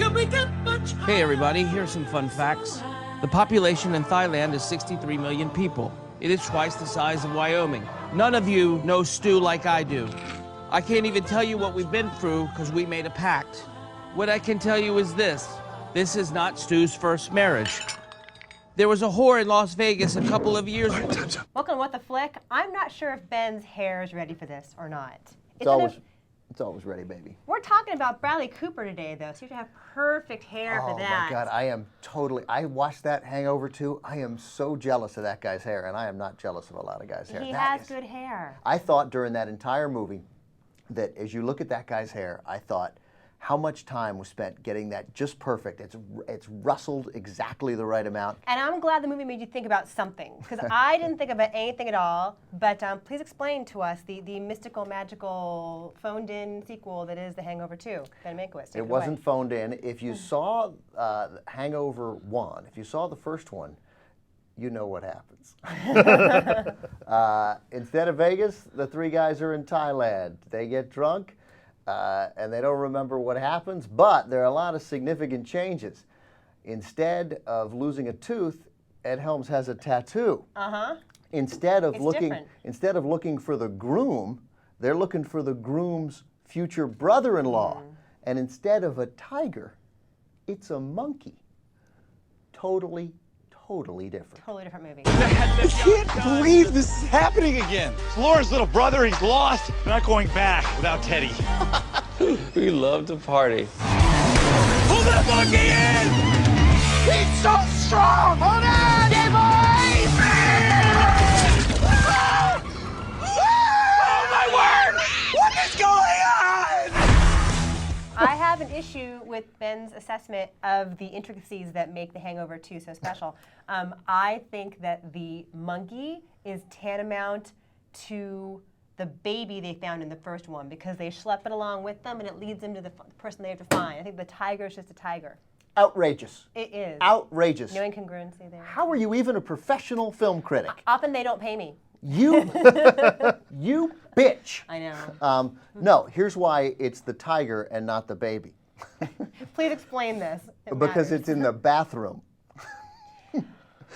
Hey everybody, here's some fun facts. The population in Thailand is 63 million people. It is twice the size of Wyoming. None of you know Stu like I do. I can't even tell you what we've been through because we made a pact. What I can tell you is this. This is not Stu's first marriage. There was a whore in Las Vegas a couple of years ago. Welcome to What the Flick. I'm not sure if Ben's hair is ready for this or not. It's always ready, baby. We're talking about Bradley Cooper today, though, so you have perfect hair for that. Oh, my God. I watched that Hangover 2. I am so jealous of that guy's hair, and I am not jealous of a lot of guys' hair. He has good hair. I thought during that entire movie that as you look at that guy's hair, I thought how much time was spent getting that just perfect. It's rustled exactly the right amount. And I'm glad the movie made you think about something, because I didn't think about anything at all. But please explain to us the mystical, magical, phoned-in sequel that is The Hangover 2. Ben Mankiewicz. It wasn't phoned in. If you saw Hangover 1, if you saw the first one, you know what happens. Instead of Vegas, the three guys are in Thailand. They get drunk. And they don't remember what happens, but there are a lot of significant changes. Instead of losing a tooth, Ed Helms has a tattoo. Instead of looking for the groom, they're looking for the groom's future brother-in-law. And instead of a tiger, it's a monkey. Totally different. Totally different movie. I can't believe this is happening again. It's Lauren's little brother, he's lost. We're not going back without Teddy. We love to party. Pull that monkey in! He's so strong! Hold on, boys! Oh my word! What is going on? I have an issue with Ben's assessment of the intricacies that make The Hangover 2 so special. I think that the monkey is tantamount to the baby they found in the first one because they schlep it along with them and it leads them to the person they have to find. I think the tiger is just a tiger. Outrageous. It is. Outrageous. No incongruency there. How are you even a professional film critic? Often they don't pay me. You bitch. I know. No, here's why it's the tiger and not the baby. Please explain this. Because it's in the bathroom.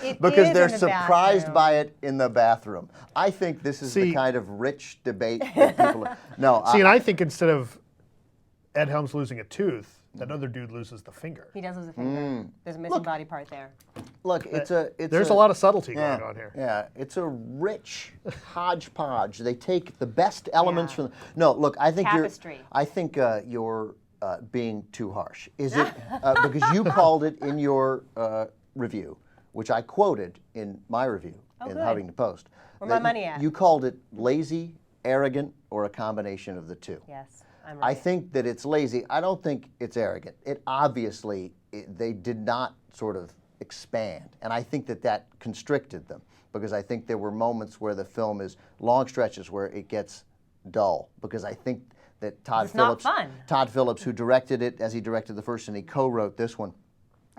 It because is they're in the surprised bathroom. by it in the bathroom. I think this is the kind of rich debate that people no. And I think instead of Ed Helms losing a tooth, that other dude loses the finger. He does lose a finger. There's a missing body part there. Look, there's a lot of subtlety going on here. Yeah, it's a rich hodgepodge. They take the best elements from. No, look, I think Tapestry. you're being too harsh. Is it because you called it in your review, which I quoted in my review in Huffington Post. Where my money at? You called it lazy, arrogant, or a combination of the two. Yes, I'm right. I think that it's lazy. I don't think it's arrogant. It obviously, they did not sort of expand. And I think that constricted them because I think there were moments where the film is long stretches where it gets dull because I think that Todd Phillips, who directed it as he directed the first and he co-wrote this one,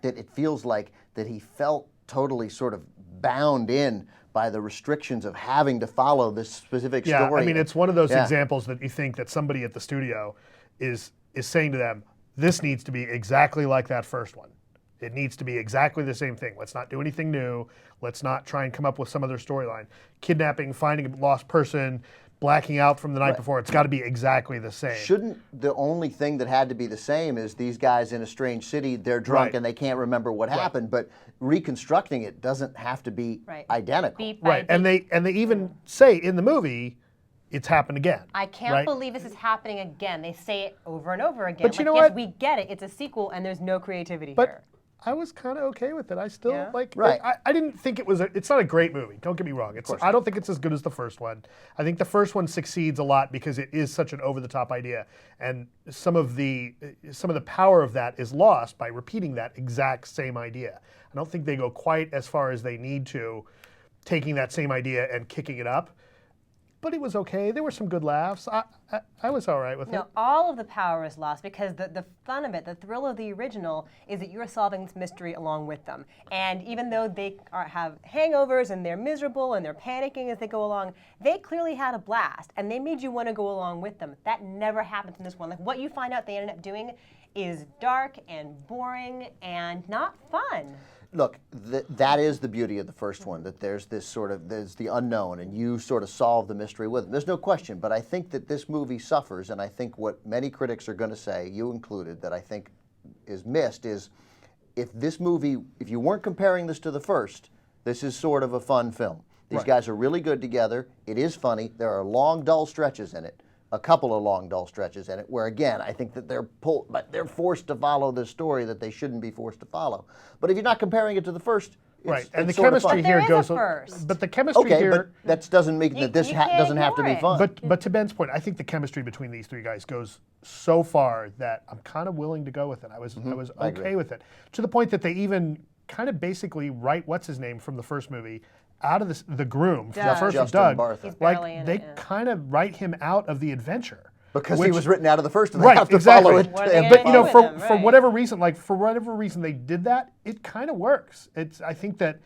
that it feels like that he felt totally sort of bound in by the restrictions of having to follow this specific story. Yeah, I mean, it's one of those examples that you think that somebody at the studio is saying to them, this needs to be exactly like that first one. It needs to be exactly the same thing. Let's not do anything new. Let's not try and come up with some other storyline. Kidnapping, finding a lost person, blacking out from the night before. It's got to be exactly the same. Shouldn't the only thing that had to be the same is these guys in a strange city, they're drunk and they can't remember what happened, but reconstructing it doesn't have to be identical. Beat by beat. And they even say in the movie, it's happened again. I can't believe this is happening again. They say it over and over again. But you know yes, what? we get it. It's a sequel and there's no creativity But here. I was kind of okay with it. I still I didn't think it was it's not a great movie. Don't get me wrong. I don't think it's as good as the first one. I think the first one succeeds a lot because it is such an over-the-top idea, and some of the power of that is lost by repeating that exact same idea. I don't think they go quite as far as they need to, taking that same idea and kicking it up. but it was okay. There were some good laughs. I was all right with it. No, all of the power is lost because the fun of it, the thrill of the original, is that you're solving this mystery along with them. And even though they have hangovers and they're miserable and they're panicking as they go along, they clearly had a blast and they made you want to go along with them. That never happens in this one. Like what you find out they ended up doing is dark and boring and not fun. Look, that is the beauty of the first one, that there's the unknown, and you sort of solve the mystery with it. There's no question, but I think that this movie suffers, and I think what many critics are going to say, you included, that I think is missed is if you weren't comparing this to the first, this is sort of a fun film. These guys are really good together. It is funny. There are long, dull stretches in it. A couple of long, dull stretches in it, where again, I think that they're forced to follow this story that they shouldn't be forced to follow. But if you're not comparing it to the first, and the sort of chemistry fun. here But there is a first. But the chemistry Okay, here. but that doesn't mean that this you can't doesn't have to be ignore fun. But to Ben's point, I think the chemistry between these three guys goes so far that I'm kind of willing to go with it. I was I okay agree. with it, to the point that they even kind of basically write what's his name from the first movie out of the groom from the Doug. first Justin Doug. Bartha. He's barely in Like they it, yeah. kind of write him out of the adventure. Because he which- was written out of the first, and they Right, have to exactly. follow it. What are they But you know, with for him, for right. whatever reason they did that, it kind of works. I think that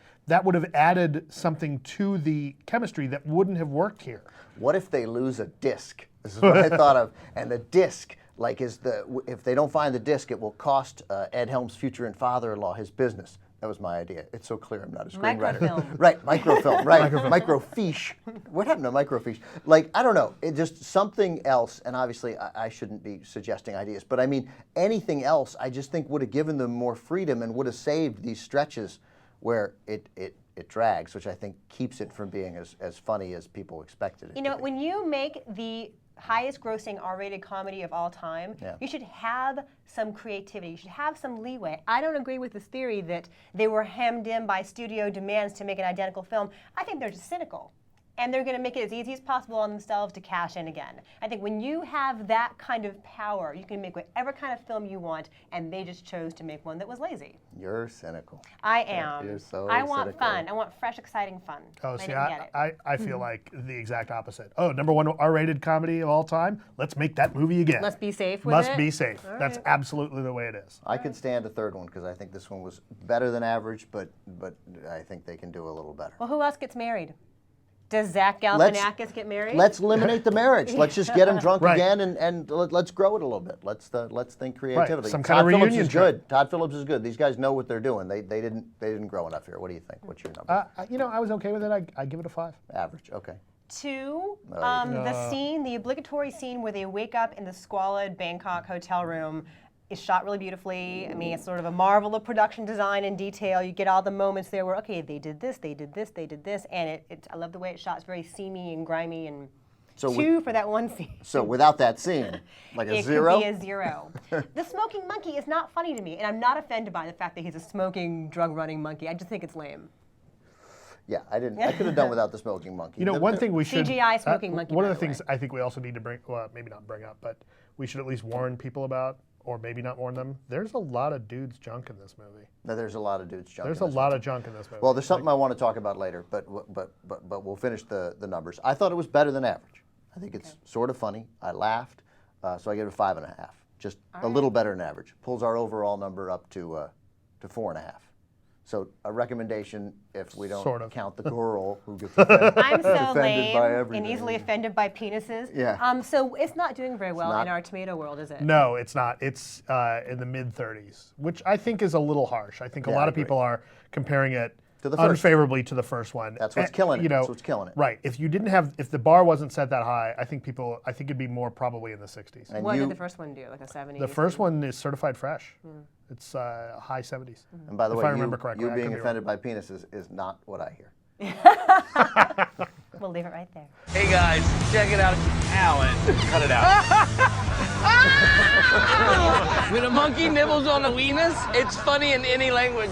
would have added something to the chemistry that wouldn't have worked here. What if they lose a disc? This is what I thought of. And the disc, if they don't find the disc, it will cost Ed Helms' future and father-in-law his business. That was my idea. It's so clear I'm not a screenwriter. Microfilm. Right, microfilm, right. Microfiche. What happened to microfiche? Like, I don't know. It just something else, and obviously I shouldn't be suggesting ideas, but I mean, anything else I just think would have given them more freedom and would have saved these stretches where it drags, which I think keeps it from being as funny as people expected it You know, to be. when you make the highest grossing R-rated comedy of all time, you should have some creativity. You should have some leeway. I don't agree with this theory that they were hemmed in by studio demands to make an identical film. I think they're just cynical. And they're going to make it as easy as possible on themselves to cash in again. I think when you have that kind of power, you can make whatever kind of film you want, and they just chose to make one that was lazy. You're cynical. I am. You're so I want cynical. fun. I want fresh, exciting fun. Oh, I see, didn't get it. I feel like the exact opposite. Oh, #1 R-rated comedy of all time. Let's make that movie again. Must be safe with Must it? be safe. That's absolutely the way it is. I could stand a third one because I think this one was better than average, but I think they can do a little better. Well, who else gets married? Does Zach Galifianakis get married? Let's eliminate the marriage. Let's just get him drunk Right. again and let's grow it a little bit. Let's think creatively. Some kind of Todd Phillips reunion is good. Todd Phillips is good. These guys know what they're doing. They didn't grow enough here. What do you think? What's your number? You know, I was okay with it. I give it a 5. Average. Okay. 2, the obligatory scene where they wake up in the squalid Bangkok hotel room is shot really beautifully. I mean, it's sort of a marvel of production design and detail. You get all the moments there where, okay, they did this, they did this, they did this, and I love the way it's shot. It's very seamy and grimy, and So 2 for that one scene. So without that scene, like a It 0? could be a 0. The smoking monkey is not funny to me, and I'm not offended by the fact that he's a smoking, drug-running monkey. I just think it's lame. Yeah, I could have done without the smoking monkey. You know, one thing we should CGI smoking monkey, One of by the the things way. I think we also need to bring, well, maybe not bring up, but we should at least warn people about, or maybe not warn them. There's a lot of dudes junk in this movie. No, there's a lot of dudes junk. There's in a this lot one. of junk in this movie. Well, there's something I want to talk about later, but we'll finish the numbers. I thought it was better than average. I think it's sort of funny. I laughed, so I give it a 5.5. Just a little better than average. Pulls our overall number up to 4.5. So a recommendation if we don't Sort of. count the girl who gets offended, I'm so offended lame by and everything. easily offended by penises. Yeah. So it's not doing very well not. in our tomato world, is it? No, it's not. It's in the mid-30s, which I think is a little harsh. I think a Yeah, lot I of people are comparing it To the first. unfavorably to the first one. That's what's And, killing it. You know, That's what's killing it. Right. If the bar wasn't set that high, I think it'd be more probably in the 60s. And What you, did the first one do? Like a 70s? The first one is certified fresh. It's high 70s. and by the if way, I remember correctly, you I being could be offended by penises is not what I hear. We'll leave it right there. Hey guys, check it out. Alan, cut it out. When a monkey nibbles on a weenus, it's funny in any language.